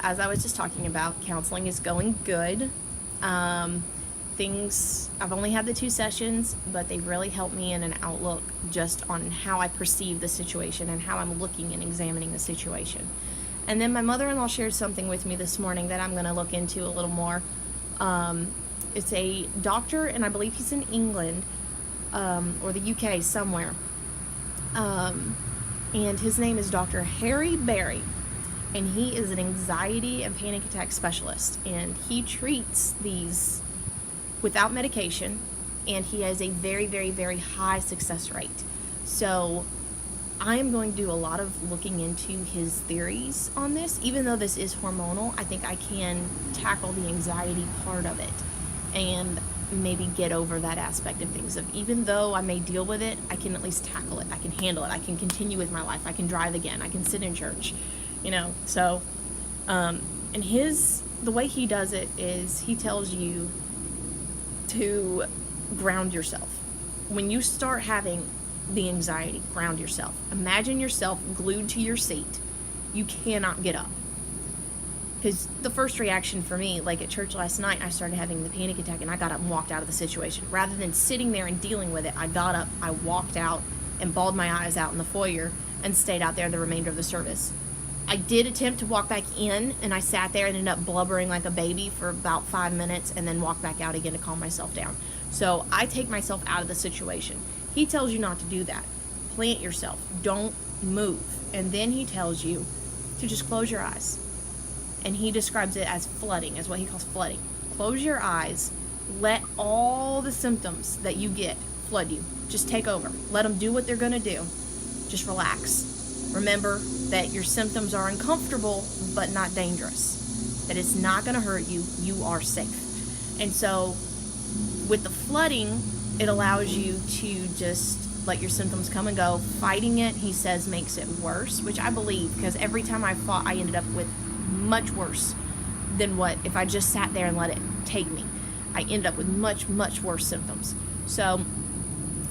as I was just talking about, counseling is going good. Um, I've only had the 2 sessions, but they really helped me in an outlook just on how I perceive the situation and how I'm looking and examining the situation. And then my mother-in-law shared something with me this morning that I'm going to look into a little more. It's a doctor, and I believe he's in England, or the UK somewhere. And his name is Dr. Harry Berry. And he is an anxiety and panic attack specialist. And he treats these without medication. And he has a very, very, very high success rate. So I am going to do a lot of looking into his theories on this. Even though this is hormonal, I think I can tackle the anxiety part of it and maybe get over that aspect of things. Of even though I may deal with it, I can at least tackle it. I can handle it. I can continue with my life. I can drive again. I can sit in church, So, and the way he does it is he tells you to ground yourself. When you start having the anxiety, ground yourself. Imagine yourself glued to your seat. You cannot get up. Because the first reaction for me, like at church last night, I started having the panic attack and I got up and walked out of the situation. Rather than sitting there and dealing with it, I got up, I walked out and bawled my eyes out in the foyer and stayed out there the remainder of the service. I did attempt to walk back in, and I sat there and ended up blubbering like a baby for about 5 minutes and then walked back out again to calm myself down. So I take myself out of the situation. He tells you not to do that. Plant yourself. Don't move. And then he tells you to just close your eyes. And he describes it as flooding, as what he calls flooding. Close your eyes. Let all the symptoms that you get flood you. Just take over. Let them do what they're going to do. Just relax. Remember that your symptoms are uncomfortable, but not dangerous. That it's not going to hurt you. You are safe. And so with the flooding, it allows you to just let your symptoms come and go. Fighting it, he says, makes it worse, which I believe, because every time I fought, I ended up with much worse than what if I just sat there and let it take me. I ended up with much, much worse symptoms. So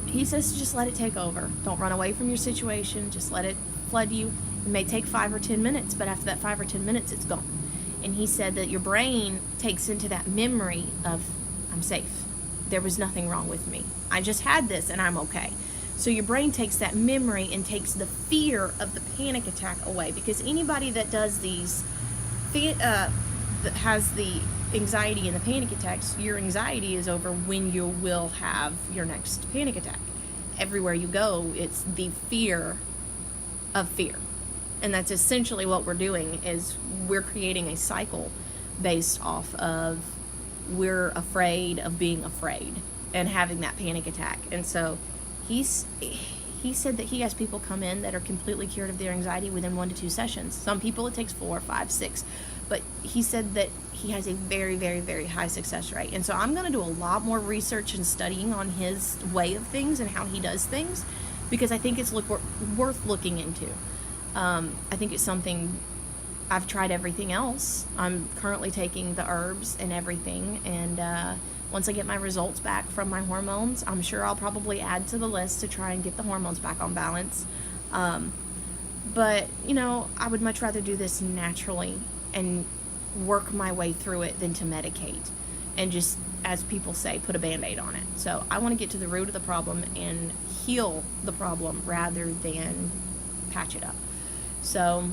he says just let it take over. Don't run away from your situation. Just let it flood you. It may take 5 or 10 minutes, but after that 5 or 10 minutes, it's gone. And he said that your brain takes into that memory of, I'm safe. There was nothing wrong with me. I just had this and I'm okay. So your brain takes that memory and takes the fear of the panic attack away. Because anybody that does these, that has the anxiety and the panic attacks, your anxiety is over when you will have your next panic attack. Everywhere you go, it's the fear of fear. And that's essentially what we're doing, is we're creating a cycle based off of we're afraid of being afraid and having that panic attack. And so he said that he has people come in that are completely cured of their anxiety within 1 to 2 sessions. Some people it takes 4, 5, 6. But he said that he has a very, very, very high success rate. And so I'm going to do a lot more research and studying on his way of things and how he does things, because I think it's worth looking into. I think it's something. I've tried everything else. I'm currently taking the herbs and everything, and once I get my results back from my hormones, I'm sure I'll probably add to the list to try and get the hormones back on balance. But I would much rather do this naturally and work my way through it than to medicate and just, as people say, put a Band-Aid on it. So I want to get to the root of the problem and heal the problem rather than patch it up. So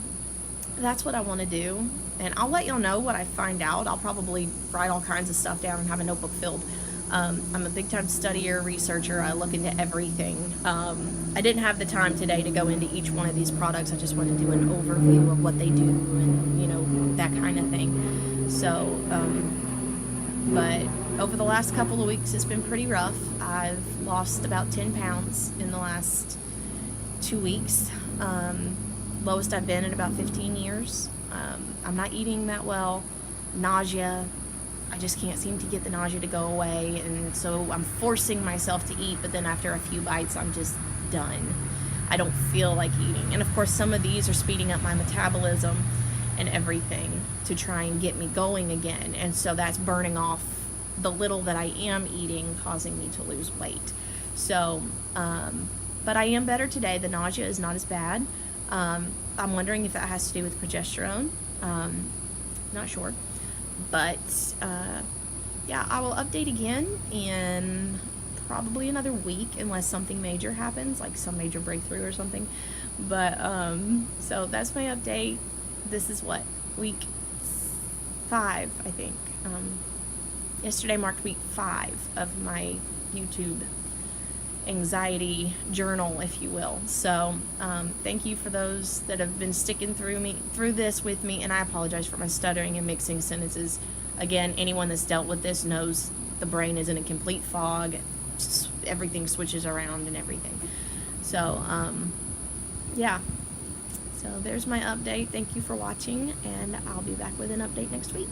that's what I want to do, and I'll let y'all know what I find out. I'll probably write all kinds of stuff down and have a notebook filled. I'm a big time studier, researcher. I look into everything. I didn't have the time today to go into each one of these products. I just want to do an overview of what they do and that kind of thing. So but over the last couple of weeks, it's been pretty rough. I've lost about 10 pounds in the last 2 weeks. Lowest I've been in about 15 years. I'm not eating that well. Nausea. I just can't seem to get the nausea to go away, and so I'm forcing myself to eat, but then after a few bites, I'm just done. I don't feel like eating. And of course, some of these are speeding up my metabolism and everything to try and get me going again. And so that's burning off the little that I am eating, causing me to lose weight. So, but I am better today. The nausea is not as bad. I'm wondering if that has to do with progesterone. not sure. But yeah, I will update again in probably another week unless something major happens, like some major breakthrough or something. But so that's my update. This is what, week 5, I think. Yesterday marked week 5 of my YouTube anxiety journal, if you will. So thank you for those that have been sticking through this with me, and I apologize for my stuttering and mixing sentences. Again, anyone that's dealt with this knows the brain is in a complete fog. Everything switches around and everything. So yeah, so there's my update. Thank you for watching, and I'll be back with an update next week.